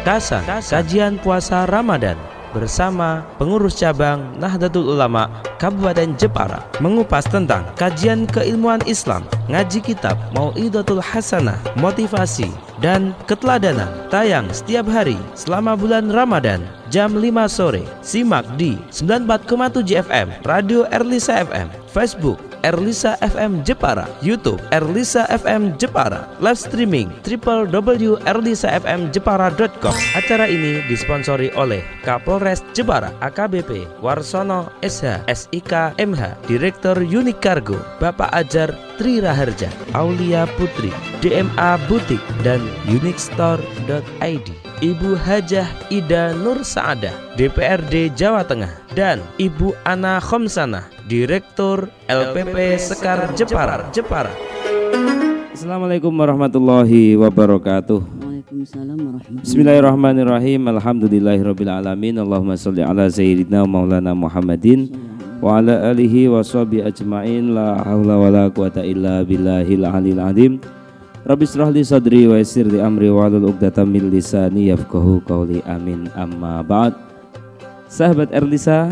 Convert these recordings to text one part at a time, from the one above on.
Kasan, kajian puasa Ramadan bersama pengurus cabang Nahdlatul Ulama Kabupaten Jepara, mengupas tentang kajian keilmuan Islam, ngaji kitab Mau'izatul Hasanah, motivasi dan keteladanan, tayang setiap hari selama bulan Ramadan jam 5 sore. Simak di 94,7 FM Radio Erlisa FM, Facebook Erlisa FM Jepara, YouTube Erlisa FM Jepara, live streaming www.erlisafmjepara.com. Acara ini disponsori oleh Kapolres Jepara AKBP Warsono SH SIK MH, Direktur Unik Cargo Bapak Ajar Tri Raharja, Aulia Putri, DMA Butik dan unikstore.id, Ibu Hajah Ida Nur Saadah, DPRD Jawa Tengah, dan Ibu Ana Khomsanah, Direktur LPP Sekar Jepara. Assalamualaikum warahmatullahi wabarakatuh. Waalaikumsalam warahmatullahi. Bismillahirrahmanirrahim. Alhamdulillahirabbil alamin. Allahumma shalli ala sayyidina maulana Muhammadin wa ala alihi wa sahbihi ajmain. La haula wala quwata illa billahil aliyil azim. Rabbi shrah li sadri wa yassir li amri wa hlul 'uqdatam min lisani yafqahu qawli. Amin. Amma ba'd. Sahabat Erlisa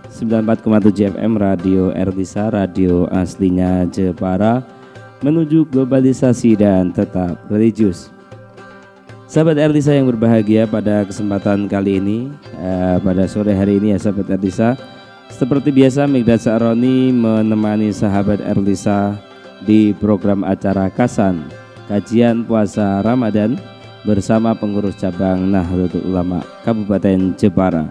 94,7 FM Radio Erlisa, radio aslinya Jepara, menuju globalisasi dan tetap religius. Sahabat Erlisa yang berbahagia, pada kesempatan kali ini, pada sore hari ini ya sahabat Erlisa, seperti biasa Migdad Sa'roni menemani sahabat Erlisa di program acara Kasan, kajian puasa Ramadan bersama pengurus cabang Nahdlatul Ulama Kabupaten Jepara.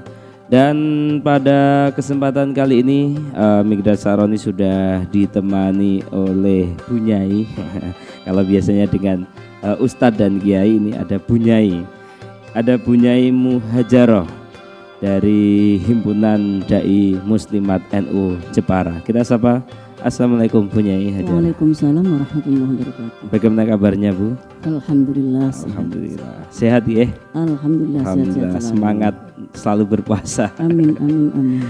Dan pada kesempatan kali ini Migdad Sa'roni sudah ditemani oleh Bunyai. Kalau biasanya dengan Ustadz dan Kiai, ini ada Bunyai. Ada Bunyai Muhajaroh dari Himpunan Dai Muslimat NU Jepara. Kita sapa. Assalamualaikum Bunyai Hajar. Waalaikumsalam warahmatullahi wabarakatuh. Bagaimana kabarnya Bu? Alhamdulillah. Alhamdulillah. Sehat ya? Alhamdulillah. Alhamdulillah. Semangat selalu berpuasa. Amin amin amin.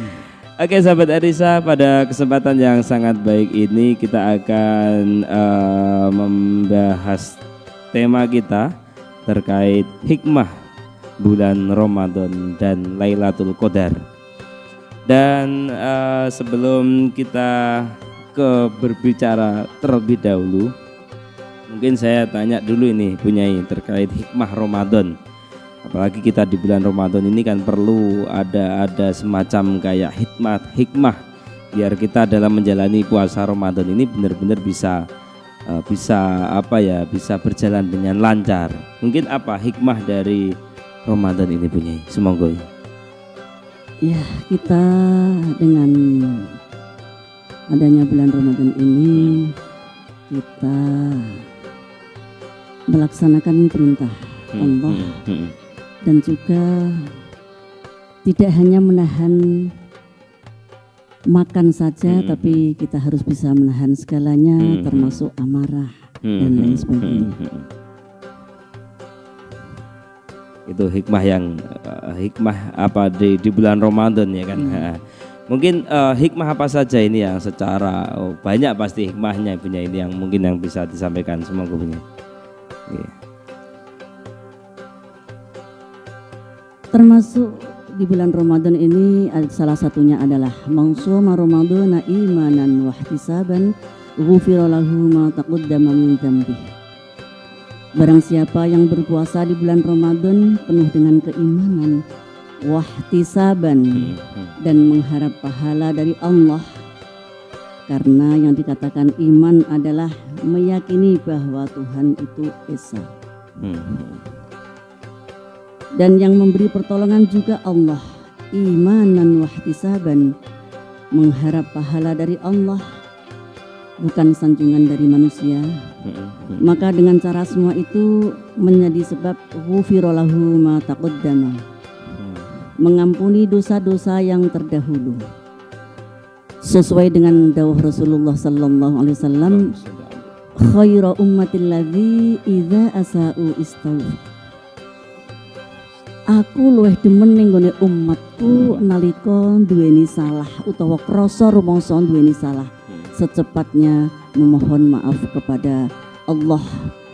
Oke sahabat Erlisa, pada kesempatan yang sangat baik ini kita akan membahas tema kita terkait hikmah bulan Ramadan dan Lailatul Qadar. Dan sebelum kita berbicara terlebih dahulu, mungkin saya tanya dulu ini Bunyai terkait hikmah Ramadan. Apalagi kita di bulan Ramadan ini kan perlu ada semacam kayak hikmah biar kita dalam menjalani puasa Ramadan ini benar-benar bisa berjalan dengan lancar. Mungkin apa hikmah dari Ramadan ini Bunyai? Semoga ya, kita dengan adanya bulan Ramadan ini kita melaksanakan perintah Allah dan juga tidak hanya menahan makan saja, tapi kita harus bisa menahan segalanya, termasuk amarah dan lain sebagainya. Itu hikmah apa di bulan Ramadan ya kan. Mungkin hikmah apa saja ini yang secara banyak pasti hikmahnya punya ini yang mungkin yang bisa disampaikan semoga punya. Termasuk di bulan Ramadan ini salah satunya adalah mangsoma Ramadana imanan wahtisaban ghufira lahu ma taqaddama min dzambih. Barang siapa yang berpuasa di bulan Ramadan penuh dengan keimanan, wahtisaban, dan mengharap pahala dari Allah. Karena yang dikatakan iman adalah meyakini bahwa Tuhan itu esa. Dan yang memberi pertolongan juga Allah. Imanan wahtisaban, mengharap pahala dari Allah, bukan sanjungan dari manusia. Maka dengan cara semua itu menjadi sebab ghufira lahu ma taqaddama, mengampuni dosa-dosa yang terdahulu. Sesuai dengan dawuh Rasulullah sallallahu alaihi wasallam, khairu ummatil ladzi idza asa'u istaghfar. Aku luwih demen ning gone umatku nalika duweni salah utawa krasa rumangsa duweni salah, secepatnya memohon maaf kepada Allah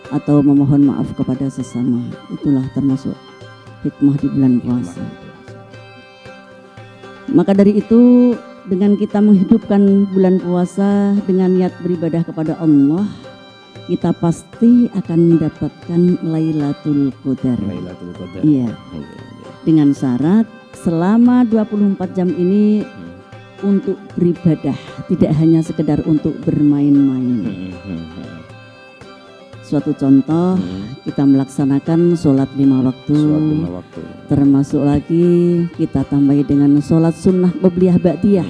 atau memohon maaf kepada sesama. Itulah termasuk hikmah di bulan puasa. Maka dari itu, dengan kita menghidupkan bulan puasa dengan niat beribadah kepada Allah, kita pasti akan mendapatkan Lailatul Qadar. Lailatul Qadar. Iya. Dengan syarat selama 24 jam ini untuk beribadah, tidak hanya sekedar untuk bermain-main. Suatu contoh, kita melaksanakan sholat 5 waktu, termasuk lagi kita tambahi dengan sholat sunnah qobliyah ba'diyah,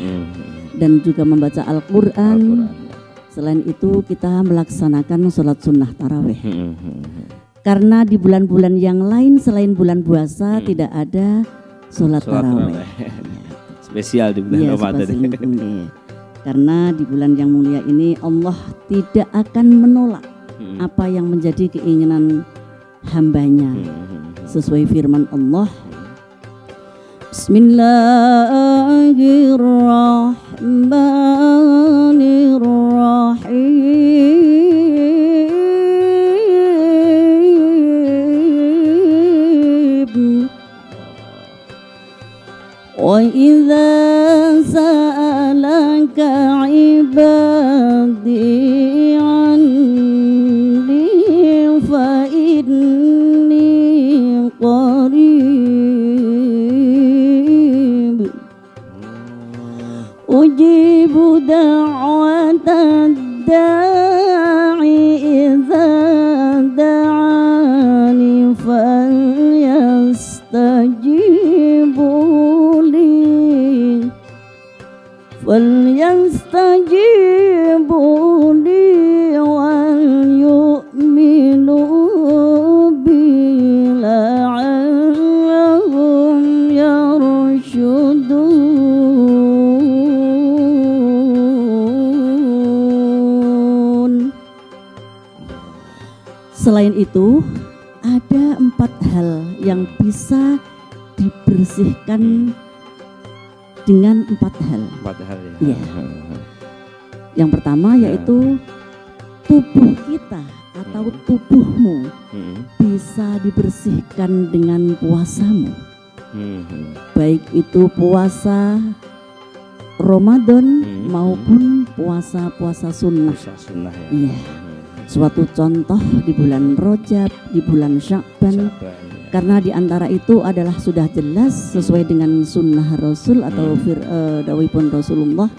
dan juga membaca Al-Quran. Selain itu kita melaksanakan sholat sunnah tarawih. Karena di bulan-bulan yang lain selain bulan puasa tidak ada sholat tarawih. Spesial di bulan Ramadan. Karena di bulan yang mulia ini Allah tidak akan menolak apa yang menjadi keinginan hambanya. Sesuai firman Allah, Bismillahirrahmanirrahim. Wa idza sa'alaka 'ibadi ujibu da'watad da'i idza da'ani falyastajibu li wal yu'minu bi la'allahum yarshudun. Selain itu, ada 4 hal yang bisa dibersihkan dengan 4 hal. 4 hal ya. Iya. Yang pertama yaitu tubuh kita atau tubuhmu bisa dibersihkan dengan puasamu. Baik itu puasa Ramadan maupun puasa-puasa sunnah. Ya. Iya. Suatu contoh di bulan Rajab, di bulan Sya'ban. Karena di antara itu adalah sudah jelas sesuai dengan sunnah Rasul atau dawuhipun Rasulullah.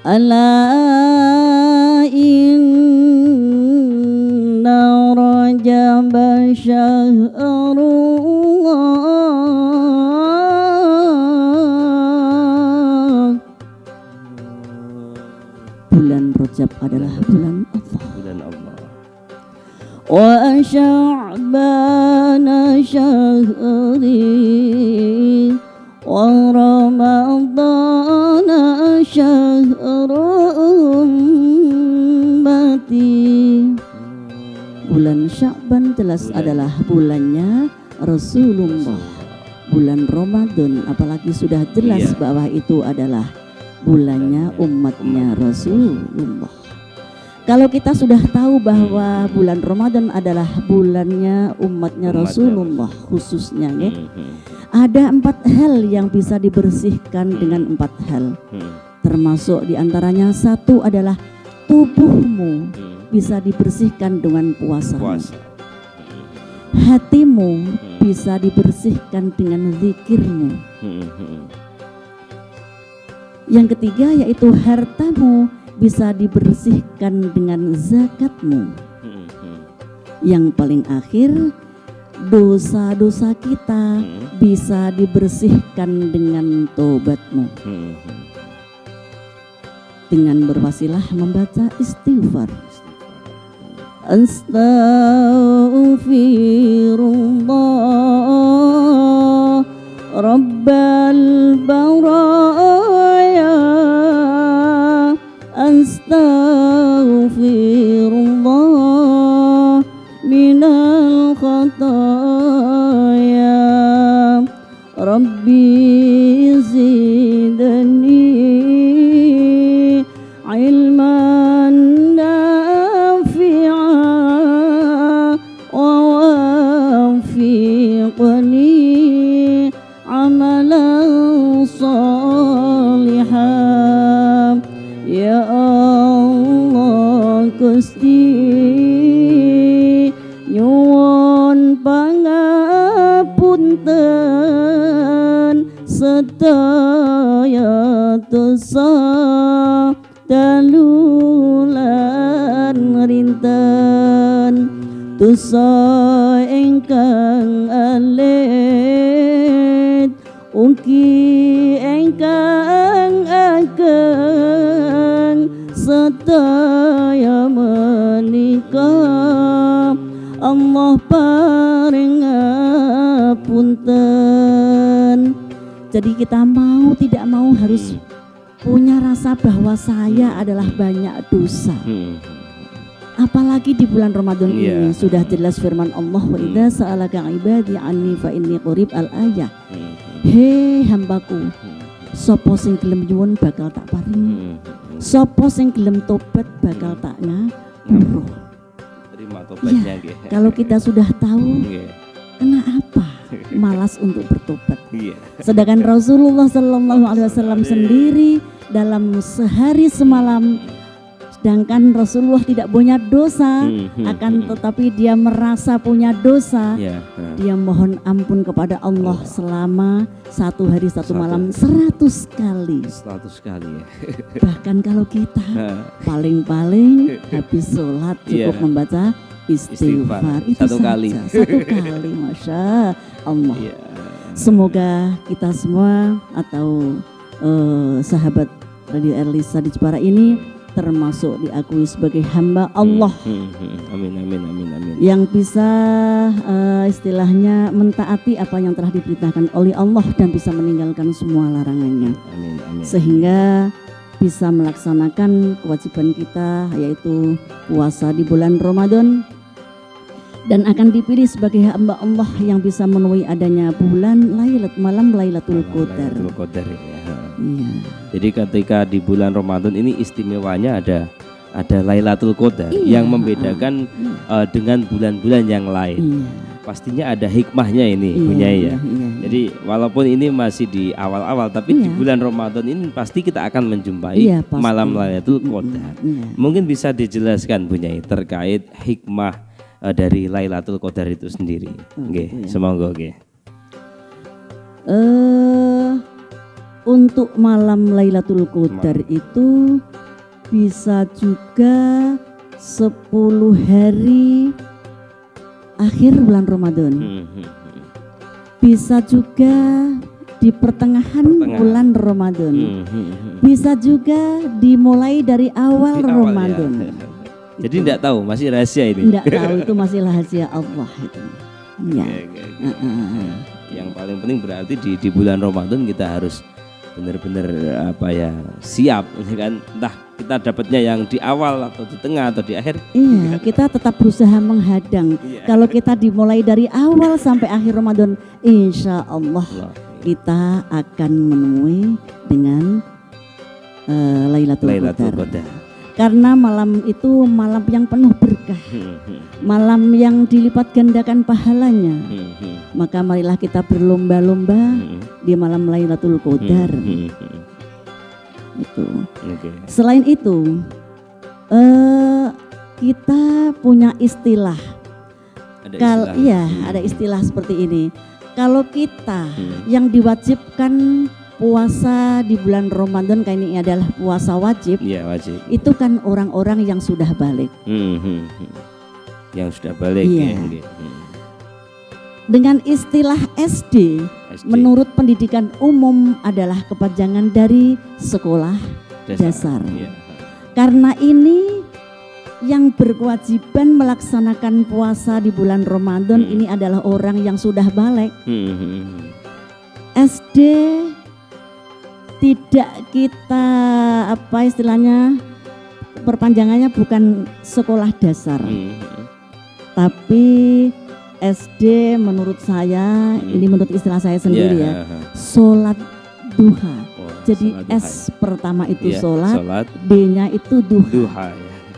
Ala inna Rajab syahrullah. Bulan Rajab adalah bulan Allah. Wa Sya'bana syahri wa Ramadana syahru ummati. Bulan Sya'ban jelas adalah bulannya Rasulullah. Bulan Ramadan apalagi sudah jelas bahwa itu adalah bulannya umatnya Rasulullah. Kalau kita sudah tahu bahwa bulan Ramadan adalah bulannya umatnya Rasulullah khususnya, ada 4 hal yang bisa dibersihkan dengan 4 hal. Termasuk diantaranya 1 adalah tubuhmu bisa dibersihkan dengan puasa. Hatimu bisa dibersihkan dengan zikirmu. Yang ketiga yaitu hartamu bisa dibersihkan dengan zakatmu. Yang paling akhir, dosa-dosa kita bisa dibersihkan dengan tobatmu. Dengan berwasilah membaca istighfar. Astaghfirullah Rabbal baraya, astaghfirullah minal khataya, Rabbi zidni ilman Gusti nyuwun pangapunten sedaya dosa dalulan rinten dosa ingkang alit ugi ingkang ageng sedaya menika Allah paring ngapunten. Jadi kita mau tidak mau harus punya rasa bahwa saya adalah banyak dosa. Apalagi di bulan Ramadan ini sudah jelas firman Allah, wa idza sa'alaka ibadi anni fa inni qarib al-ayah. Hei hambaku, sapa sing gelem nyuwun bakal tak paringi. Sapa sing gelem tobat bakal tak ngapura. Terima tobatnya ya, kalau kita sudah tahu, kenapa malas untuk bertobat? Sedangkan Rasulullah Sallallahu Alaihi Wasallam sendiri dalam sehari semalam, sedangkan Rasulullah tidak punya dosa, akan tetapi dia merasa punya dosa, dia mohon ampun kepada Allah selama satu hari satu malam 100 kali. 100 kali ya. Bahkan kalau kita paling-paling habis sholat cukup membaca istighfar itu satu saja. kali. Satu kali, masya Allah. Semoga kita semua atau sahabat Radio Erlisa di Jepara ini termasuk diakui sebagai hamba Allah. Amin amin amin amin. Yang bisa istilahnya mentaati apa yang telah diperintahkan oleh Allah dan bisa meninggalkan semua larangannya. Amin amin. Sehingga bisa melaksanakan kewajiban kita yaitu puasa di bulan Ramadan dan akan dipilih sebagai hamba Allah yang bisa memenuhi adanya bulan malam Lailatul Qadar. Iya. Jadi ketika di bulan Ramadan ini istimewanya ada Lailatul Qadar yang membedakan dengan bulan-bulan yang lain. Pastinya ada hikmahnya ini, Bunyai ya. Jadi walaupun ini masih di awal-awal, tapi di bulan Ramadan ini pasti kita akan menjumpai malam Lailatul Qadar. Mungkin bisa dijelaskan Bunyai terkait hikmah dari Lailatul Qadar itu sendiri. Semoga untuk malam Lailatul Qadar itu bisa juga 10 hari akhir bulan Ramadan. Bisa juga di pertengahan bulan Ramadan. Bisa juga dimulai dari awal Ramadan. Jadi tidak tahu, masih rahasia ini. Tidak tahu, itu masih rahasia Allah itu. Ya. Yang paling penting berarti di bulan Ramadan kita harus benar-benar siap, kan? Entah kita dapatnya yang di awal atau di tengah atau di akhir. Iya, kita tetap berusaha menghadang. Kalau kita dimulai dari awal sampai akhir Ramadan, insya Allah kita akan menemui dengan Lailatul Qadar. Karena malam itu malam yang penuh berkah, malam yang dilipat gandakan pahalanya. Maka marilah kita berlomba-lomba di malam Lailatul Qadar. Itu. Selain itu, kita punya istilah. Ada istilah seperti ini. Kalau kita yang diwajibkan puasa di bulan Ramadan kayak ini adalah puasa wajib. Wajib. Itu kan orang-orang yang sudah balik. Yang sudah balik. Dengan istilah SD, menurut pendidikan umum adalah kepanjangan dari sekolah dasar. Karena ini yang berkewajiban melaksanakan puasa di bulan Ramadan ini adalah orang yang sudah balik. SD tidak kita perpanjangannya bukan sekolah dasar, tapi SD menurut saya, ini menurut istilah saya sendiri sholat duha. Jadi duha, S pertama itu sholat, D-nya itu duha.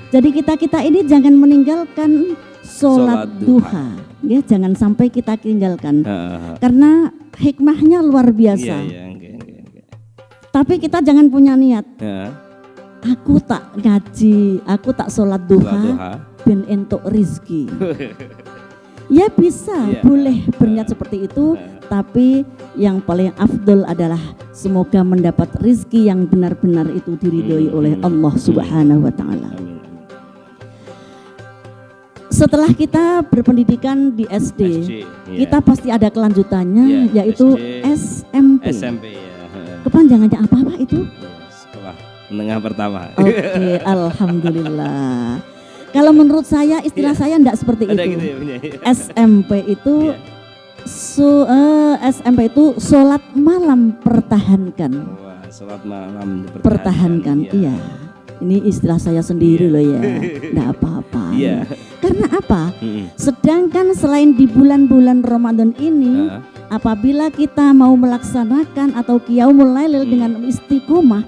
Jadi kita ini jangan meninggalkan sholat duha. Ya, jangan sampai kita tinggalkan, karena hikmahnya luar biasa. Tapi kita jangan punya niat aku tak ngaji, aku tak sholat duha ben entuk rizki. Ya bisa, boleh berniat seperti itu, tapi yang paling afdol adalah semoga mendapat rizki yang benar-benar itu diridhoi oleh Allah Subhanahu wa Ta'ala. Setelah kita berpendidikan di SD, kita pasti ada kelanjutannya, yaitu SMP. Kepanjangannya apa itu? Sekolah menengah pertama. Oke, alhamdulillah. Kalau menurut saya istilah saya enggak seperti itu. Gitu ya, SMP itu SMP itu sholat malam pertahankan. Wah, sholat malam pertahankan. Iya. Ini istilah saya sendiri loh ya. Enggak apa-apa. Iya. Karena apa? Sedangkan selain di bulan-bulan Ramadan ini, apabila kita mau melaksanakan atau qiyamul lail dengan istiqomah,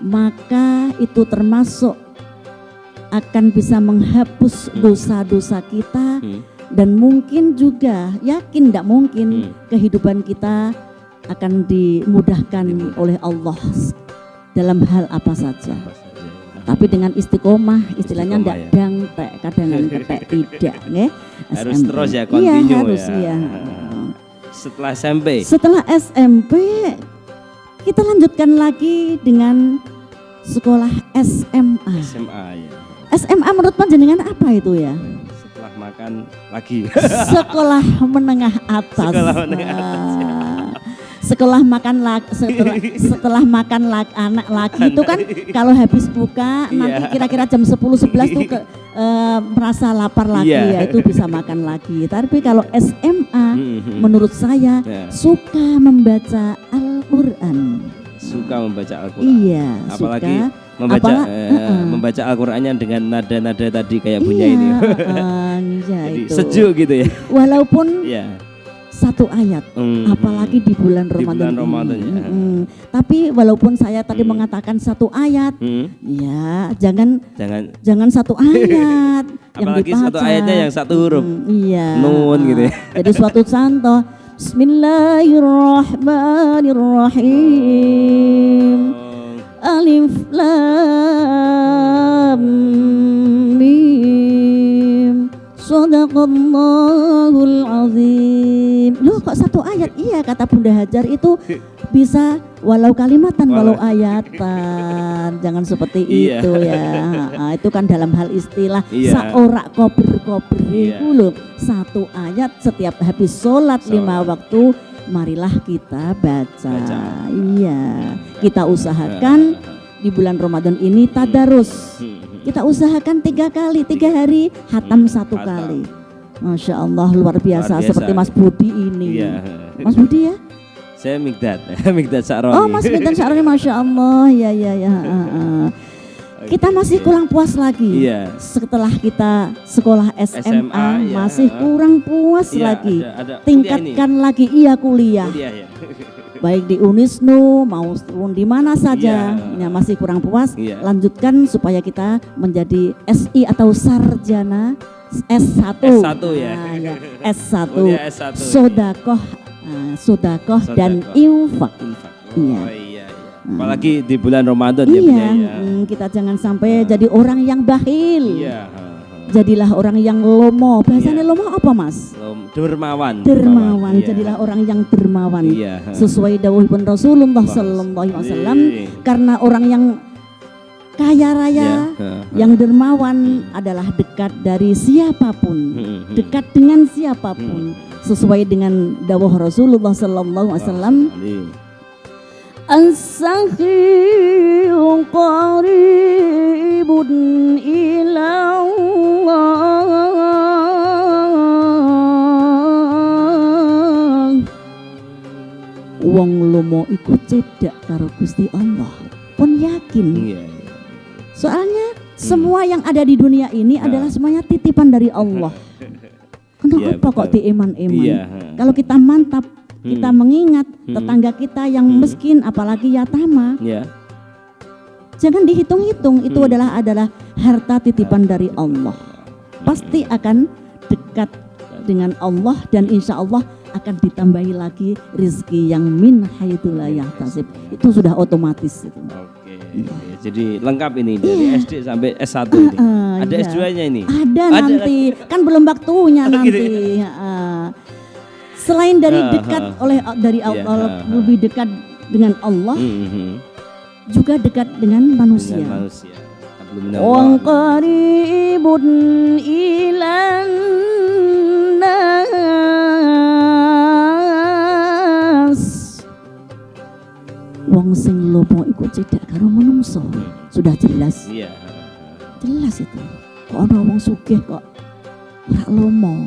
maka itu termasuk akan bisa menghapus dosa-dosa kita, dan mungkin juga, yakin tidak mungkin, kehidupan kita akan dimudahkan oleh Allah dalam hal apa saja. Tapi dengan istiqomah, istilahnya tidak dangtek, kadang ketek tidak, ya. Harus SMP. terus ya, continue iya, harus ya. Setelah SMP. Setelah SMP, kita lanjutkan lagi dengan sekolah SMA. SMA ya. SMA menurut panjenengan apa itu ya? Setelah makan lagi. Sekolah menengah atas. Sekolah menengah atas. Setelah makan lagi, setelah makan anak lagi itu kan kalau habis buka nanti kira-kira jam 10-11 tuh merasa lapar lagi ya, itu bisa makan lagi. Tapi kalau SMA menurut saya suka membaca Al-Qur'an. Suka membaca Al-Qur'an. Iya, apalagi suka membaca Al-Qur'annya dengan nada-nada tadi kayak punya ini. Jadi sejuk gitu ya. Walaupun satu ayat, apalagi di bulan Ramadan. Tapi walaupun saya tadi mengatakan satu ayat, ya jangan satu ayat yang apalagi dibaca. satu ayatnya yang satu huruf. Iya. Nun gitu ya. Jadi suatu contoh, Bismillahirrahmanirrahim. Alif Lam Mim. Shadaqallahul azim. Loh kok satu ayat? Iya, kata Bunda Hajar itu bisa walau kalimatan walau ayatan. Jangan seperti itu ya. Nah, itu kan dalam hal istilah saorak kober-kober itu loh. Satu ayat setiap habis sholat 5 waktu, marilah kita baca. Iya, kita usahakan di bulan Ramadan ini tadarus. Kita usahakan 3 hari hatam 1 kali. Masya Allah, luar biasa. Seperti Mas Budi ini. Mas Budi ya? Saya Migdad Sa'roni. Oh, Mas Migdad Sa'roni, Masya Allah. Ya. Kita masih kurang puas lagi. Setelah kita sekolah SMA masih kurang puas lagi. Tingkatkan lagi kuliah. Baik di Unisnu maupun di mana saja, ya masih kurang puas. Lanjutkan supaya kita menjadi SI atau sarjana S1 ya. S1. Sodakoh dan infak. Apalagi di bulan Ramadan kita jangan sampai jadi orang yang bakhil. Jadilah orang yang lomo. Bahasanya lomo apa, Mas? Dermawan. Jadilah orang yang dermawan. Sesuai dawuhipun Rasulullah sallallahu alaihi wasallam, karena orang yang kaya raya, yang dermawan adalah dekat dari siapapun, dekat dengan siapapun, sesuai dengan dawuh Rasulullah sallallahu alaihi wasallam. As-sakhiyu qaribun ila Allah. Wong lomo iku cedak karo Gusti Allah. Pun yakin. Soalnya semua yang ada di dunia ini adalah semuanya titipan dari Allah. Kenapa kok dieman-eman? Kalau kita mantap, kita mengingat tetangga kita yang miskin, apalagi yatama, jangan dihitung-hitung. Itu adalah harta titipan dari Allah. Pasti akan dekat dengan Allah, dan insya Allah akan ditambahi lagi rizki yang min haitsu la yahtasib. Itu sudah otomatis itu. Jadi lengkap ini dari SD sampai S1 ini. Ada iya. S2-nya ini. Ada nanti, kan belum waktunya nanti. Gitu. Selain dari dekat dari Allah, lebih dekat dengan Allah, juga dekat dengan manusia. Dengan manusia. Wa qaribun ilan nas. Wong sing lomo iku cedak karo menungso. Sudah jelas. Iya. Jelas itu. Kok ana wong sugih kok ora lomo.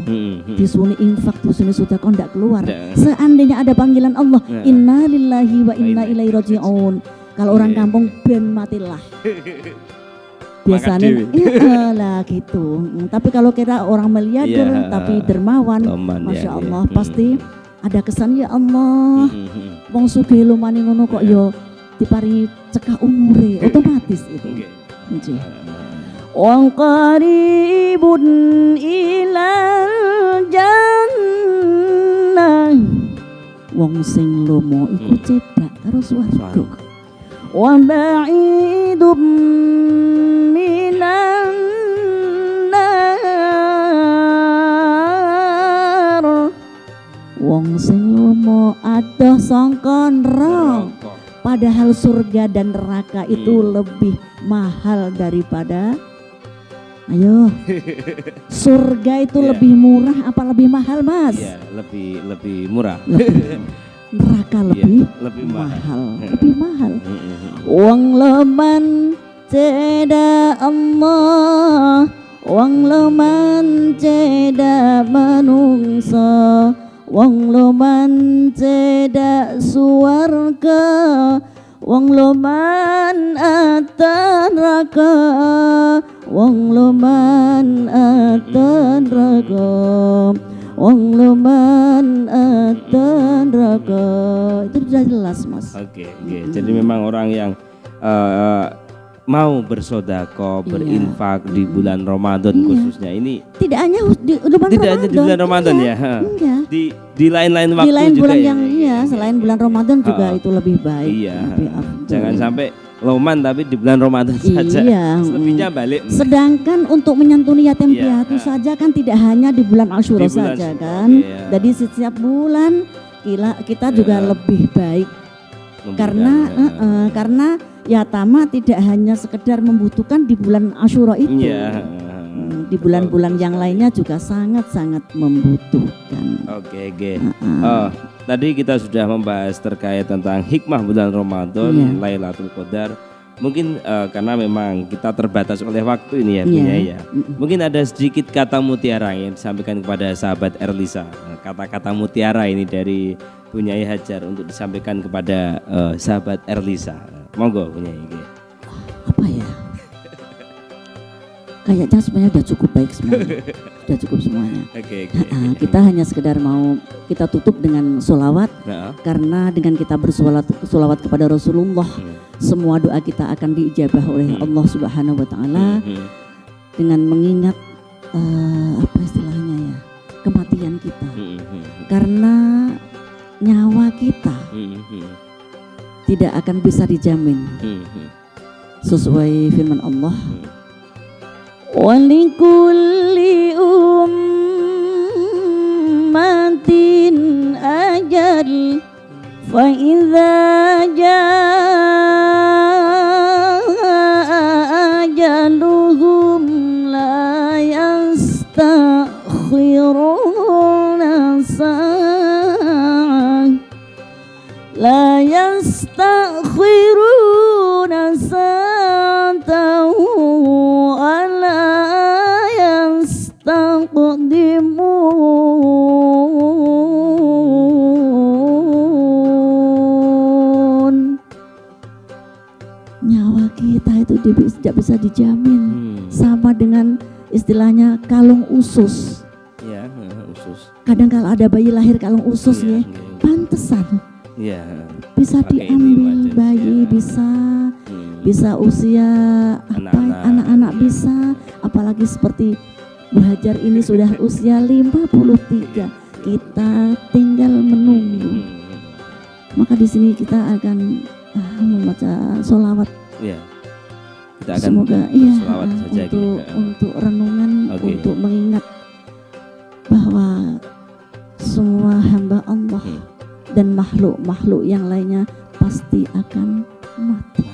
Disuni infak, disuni sedekah ndak keluar. Seandainya ada panggilan Allah, inna lillahi wa inna ilaihi raji'un. Kalau orang kampung ben matilah. Biasanya lah gitu. Tapi kalau kita orang miliarder tapi dermawan, masya Allah pasti ada kesan ya Allah. Wong sugih lumane ngono kok yo dipari cekak umure, otomatis itu. Nggih. Wong qaribun ilal jannah. Wong sing lomo iku cedak karo swarga. Wa ba'idum minan nar. Wong sing lomo adoh sangka neraka. Padahal surga dan neraka itu lebih mahal daripada surga itu lebih murah apa lebih mahal, Mas? Iya, lebih murah. Neraka lebih mahal. Lebih mahal. Wong leman ceda Allah, wong leman ceda manungsa, wong leman ceda suwarga, wong leman atan raka, wong leman atan raka, wong leman atan raka. Itu sudah jelas, Mas. Oke. Jadi memang orang yang mau bersedekah, berinfak di bulan Ramadan khususnya ini tidak hanya di bulan Ramadan ya. Di lain-lain waktu di lain juga bulan ya. yang selain bulan Ramadan juga itu lebih baik. Iya. Lebih afdal. Jangan sampai loman tapi di bulan Ramadan saja. Selebihnya balik. Sedangkan untuk menyantuni yatim piatu saja kan tidak hanya di bulan Asyura saja kan. Jadi setiap bulan kita juga lebih baik. Karena yatama tidak hanya sekedar membutuhkan di bulan Asyura itu. Di bulan-bulan yang lainnya juga sangat-sangat membutuhkan. Oke. Tadi kita sudah membahas terkait tentang hikmah bulan Ramadan, Lailatul Qadar. Mungkin karena memang kita terbatas oleh waktu ini ya, ya. Mungkin ada sedikit kata mutiara yang disampaikan kepada sahabat Erlisa. Kata-kata mutiara ini dari Bunyai Hajar untuk disampaikan kepada sahabat Erlisa. Monggo Bunyai. Apa ya? Kayaknya sebenarnya sudah cukup baik semuanya. Sudah cukup semuanya. Kita hanya sekedar mau kita tutup dengan sholawat. Karena dengan kita bersolawat kepada Rasulullah, semua doa kita akan diijabah oleh Allah Subhanahu wa taala. Dengan mengingat apa istilahnya ya? Kematian kita. Karena nyawa kita tidak akan bisa dijamin. Sesuai firman Allah, walikulli ummatin ajal fa idza jaa ajaluhum la yastakhiruna sa'ah la yastakhiruna sa'atan wa la yastaqdimun. Nyawa kita itu tidak bisa dijamin. Sama dengan istilahnya kalung usus. Usus. Kadang kalau ada bayi lahir kalung usus ya, pantesan. Bisa diambil bayi, bisa usia anak-anak bisa, apalagi seperti Bu Hajar ini sudah usia 53. Kita tinggal menunggu. Maka di sini kita akan membaca sholawat Ya. Kita akan semoga selawat saja untuk renungan, Oke. untuk mengingat bahwa semua hamba Allah dan makhluk-makhluk yang lainnya pasti akan mati.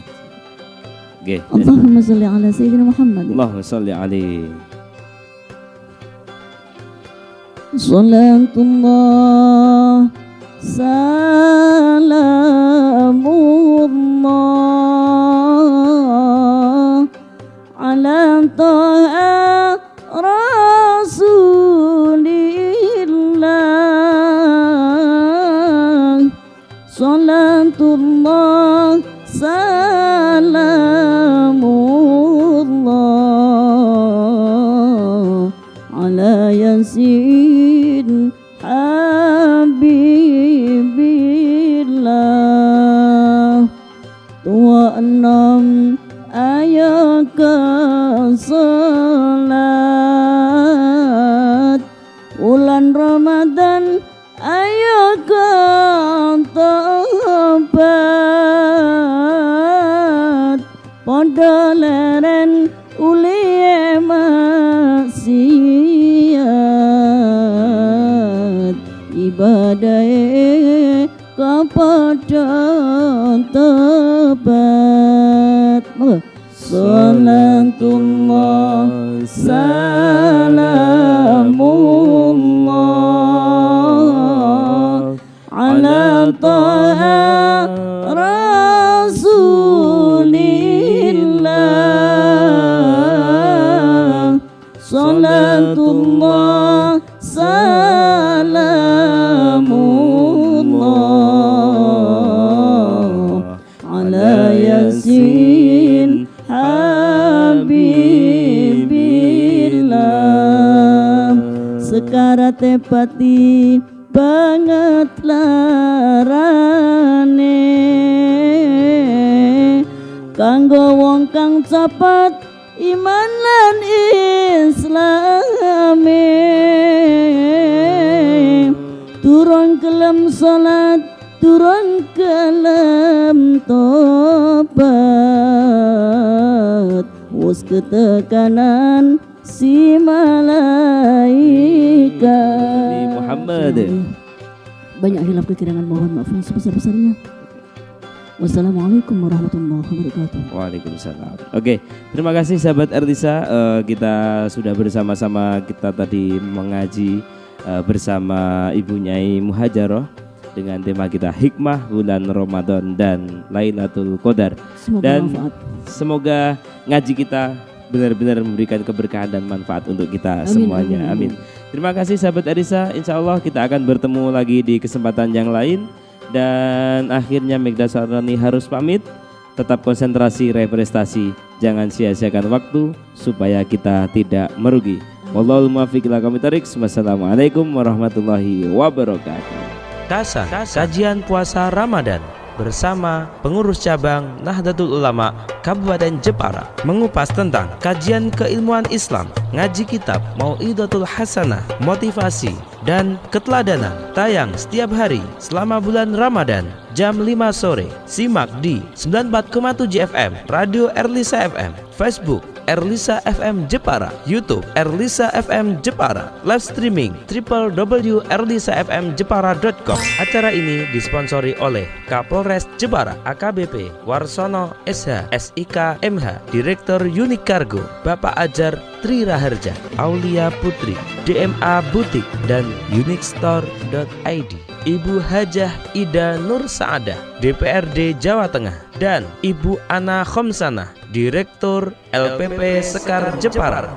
Oke. Allahumma sholli ala sayyidina Muhammad. Allahumma sholli alaihi. Salatullah salamullah ala ta'a rasulillah. Salatullah salamullah ala yasin habibillah. Wa enam ayaka salat bulan Ramadan ayaka tobat pada leren ulie maksiat ibadai kepada tepat. Salatullah salamullah ala ta'a rasulillah. Salatullah salamullah ala yasin habibillah. Sekara tepati banget larane kanggo wong kang cepet iman lan islame turun kelem salat turun kelem tobat wus ketekanan si malaikat. Muhammad. Banyak hilaf kekurangan, mohon maaf yang sebesar-besarnya. Wassalamualaikum warahmatullahi wabarakatuh. Waalaikumsalam. Oke, terima kasih sahabat Erlisa. Kita sudah bersama-sama kita tadi mengaji bersama Ibu Nyai Muhajaroh dengan tema kita hikmah bulan Ramadan dan Lailatul Qadar. Dan semoga ngaji kita benar-benar memberikan keberkahan dan manfaat untuk kita semuanya. Amin. Terima kasih sahabat Erlisa. Insya Allah kita akan bertemu lagi di kesempatan yang lain. Dan akhirnya Megda Sarani harus pamit. Tetap konsentrasi, represtasi, jangan sia-siakan waktu supaya kita tidak merugi. Wallahul muwaffiq ila aqwamit thoriq. Wassalamualaikum warahmatullahi wabarakatuh. Kasan kajian puasa Ramadan bersama pengurus cabang Nahdlatul Ulama Kabupaten Jepara mengupas tentang kajian keilmuan Islam, ngaji kitab Mau'idatul Hasanah, motivasi dan keteladanan, tayang setiap hari selama bulan Ramadan jam 5 sore. Simak di 94,7 FM Radio Erlisa FM, Facebook Erlisa FM Jepara, YouTube Erlisa FM Jepara, live streaming www.erlisafmjepara.com. Acara ini disponsori oleh Kapolres Jepara AKBP Warsono SH SIK MH, Direktur Unik Cargo Bapak Ajar Tri Raharja, Aulia Putri, DMA Butik dan unikstore.id, Ibu Hajah Ida Nur Saadah DPRD Jawa Tengah, dan Ibu Ana Khomsanah Direktur LPP Sekar Jepara.